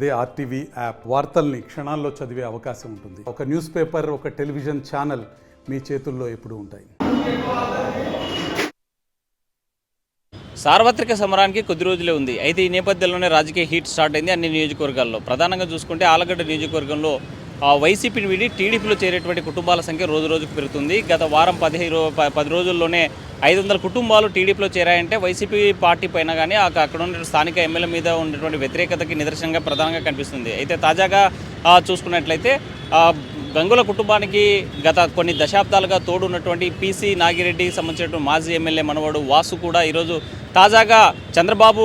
అదే RTV app వార్తల్ని క్షణాల్లో చదివే అవకాశం ఉంటుంది. ఒక న్యూస్ పేపర్, ఒక టెలివిజన్ ఛానల్ మీ చేతుల్లో ఎప్పుడూ ఉంటాయి. సార్వత్రిక సమరానికి కొద్ది రోజులే ఉంది. అయితే ఈ నేపథ్యంలోనే రాజకీయ హీట్ స్టార్ట్ అయింది అన్ని నియోజకవర్గాల్లో. ప్రధానంగా చూసుకుంటే ఆలగడ్డ నియోజకవర్గంలో వైసీపీని వీడి టీడీపీలో చేరేటువంటి కుటుంబాల సంఖ్య రోజు రోజుకు పెరుగుతుంది. గత వారం 10 రోజుల్లోనే 500 కుటుంబాలు టీడీపీలో చేరాయంటే వైసీపీ పార్టీ పైన కానీ అక్కడ ఉన్న స్థానిక ఎమ్మెల్యే మీద ఉన్నటువంటి వ్యతిరేకతకి నిదర్శనంగా ప్రధానంగా కనిపిస్తుంది. అయితే తాజాగా చూసుకున్నట్లయితే గంగుల కుటుంబానికి గత కొన్ని దశాబ్దాలుగా తోడున్నటువంటి పీసీ నాగిరెడ్డికి సంబంధించినటువంటి మాజీ ఎమ్మెల్యే మనవడు వాసు కూడా ఈరోజు తాజాగా చంద్రబాబు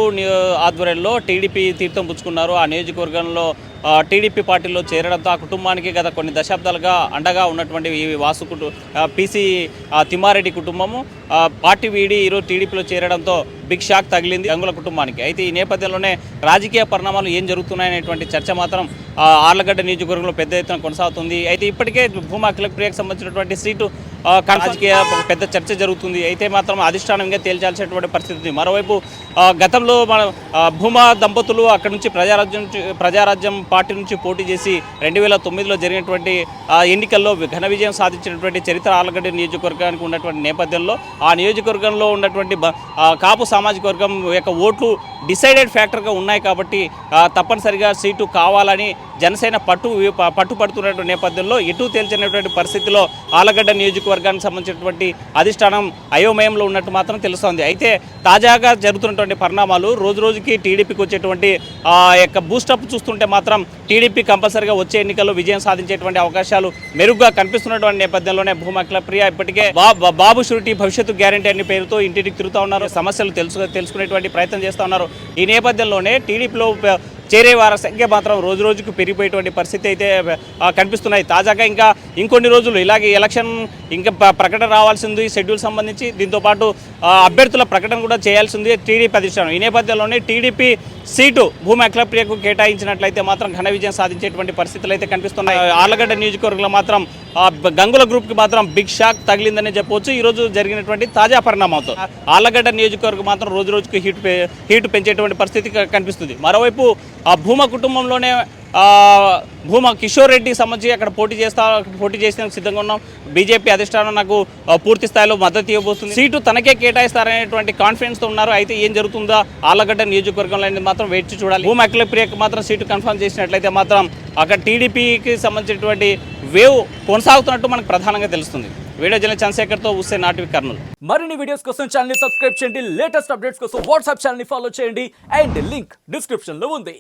ఆధ్వర్యంలో టీడీపీ తీర్థం పుచ్చుకున్నారు. ఆ నియోజకవర్గంలో టీడీపీ పార్టీలో చేరడంతో ఆ కుటుంబానికి గత కొన్ని దశాబ్దాలుగా అండగా ఉన్నటువంటి ఈ వాసు పీసీ తిమ్మారెడ్డి కుటుంబము పార్టీ వీడి ఈరోజు టీడీపీలో చేరడంతో బిగ్ షాక్ తగిలింది గంగుల కుటుంబానికి. అయితే ఈ నేపథ్యంలోనే రాజకీయ పరిణామాలు ఏం జరుగుతున్నాయనేటువంటి చర్చ మాత్రం ఆర్లగడ్డ నియోజకవర్గంలో పెద్ద ఎత్తున కొనసాగుతుంది. అయితే ఇప్పటికే భూమా అఖిలప్రియకు సంబంధించినటువంటి సీటు రాజకీయ పెద్ద చర్చ జరుగుతుంది. అయితే మాత్రం అధిష్టానంగా తేల్చాల్సినటువంటి పరిస్థితి. మరోవైపు గతంలో మన భూమా దంపతులు అక్కడ నుంచి ప్రజారాజ్యం పార్టీ నుంచి పోటీ చేసి 2009లో జరిగినటువంటి ఎన్నికల్లో ఘన విజయం సాధించినటువంటి చరిత్ర ఆర్లగడ్డ నియోజకవర్గానికి ఉన్నటువంటి నేపథ్యంలో ఆ నియోజకవర్గంలో ఉన్నటువంటి కాపు సామాజిక వర్గం యొక్క ఓట్లు డిసైడెడ్ ఫ్యాక్టర్గా ఉన్నాయి కాబట్టి తప్పనిసరిగా సీటు కావాలని జనసేన పట్టుపడుతున్నటువంటి నేపథ్యంలో ఎటు తేల్చినటువంటి పరిస్థితిలో ఆలగడ్డ నియోజకవర్గానికి సంబంధించినటువంటి అధిష్టానం అయోమయంలో ఉన్నట్టు మాత్రం తెలుస్తోంది. అయితే తాజాగా జరుగుతున్నటువంటి పరిణామాలు రోజు రోజుకి టీడీపీకి వచ్చేటువంటి యొక్క బూస్టప్ చూస్తుంటే మాత్రం టీడీపీ కంపల్సరీగా వచ్చే ఎన్నికల్లో విజయం సాధించేటువంటి అవకాశాలు మెరుగ్గా కనిపిస్తున్నటువంటి నేపథ్యంలోనే భూమా అఖిలప్రియ ఇప్పటికే బాబు షూరిటీ భవిష్యత్తు గ్యారంటీ అనే పేరుతో ఇంటికి తిరుగుతూ ఉన్నారు. సమస్యలు తెలుసుకునేటువంటి ప్రయత్నం చేస్తూ ఉన్నారు. ఈ నేపథ్యంలోనే టీడీపీలో చేరే వారి సంఖ్య మాత్రం రోజు రోజుకు పెరిగిపోయేటువంటి పరిస్థితి అయితే కనిపిస్తున్నాయి. తాజాగా ఇంకా ఇంకొన్ని రోజులు ఇలాగే ఎలక్షన్ ఇంకా ప్రకటన రావాల్సింది షెడ్యూల్ సంబంధించి. దీంతోపాటు అభ్యర్థుల ప్రకటన కూడా చేయాల్సింది టీడీపీ అధిష్టానం. ఈ నేపథ్యంలోనే టీడీపీ సీటు భూమా అఖిలప్రియకు కేటాయించినట్లయితే మాత్రం ఘన విజయం సాధించేటువంటి పరిస్థితులు అయితే కనిపిస్తున్నాయి. ఆర్లగడ్డ నియోజకవర్గంలో మాత్రం గంగుల గ్రూప్కి మాత్రం బిగ్ షాక్ తగిలిందని చెప్పవచ్చు. ఈరోజు జరిగినటువంటి తాజా పరిణామాలతో ఆర్లగడ్డ నియోజకవర్గం మాత్రం రోజు రోజుకు హీటు పెంచేటువంటి పరిస్థితి కనిపిస్తుంది. మరోవైపు ఆ భూమా కుటుంబంలోనే భూమా కిషోర్ రెడ్డికి సంబంధించి అక్కడ పోటీ చేసేందుకు సిద్ధంగా ఉన్నాం. బీజేపీ అధిష్టానం నాకు పూర్తి స్థాయిలో మద్దతు ఇవ్వబోతుంది, సీటు తనకే కేటాయిస్తారనేటువంటి కాన్ఫిడెన్స్తో ఉన్నారు. అయితే ఏం జరుగుతుందో ఆర్లగడ్డ నియోజకవర్గంలో అనేది మాత్రం వేచి చూడాలి. భూమా అఖిలప్రియకు మాత్రం సీటు కన్ఫర్మ్ చేసినట్లయితే మాత్రం అక్కడ టీడీపీకి సంబంధించినటువంటి వేవ్ కొనసాగుతున్నట్టు మనకు ప్రధానంగా తెలుస్తుంది. వీడియో జర్నలిస్ట్ చంద్రశేఖర్తో హుస్సేన్, ఆర్టీవీ కర్నూలు. మరిన్ని వీడియోస్ కోసం ఛానల్ ని సబ్స్క్రైబ్ చేయండి. లేటెస్ట్ అప్డేట్స్ కోసం వాట్సాప్ ఛానల్ ని ఫాలో చేయండి. అండ్ లింక్ డిస్క్రిప్షన్ లో ఉంది.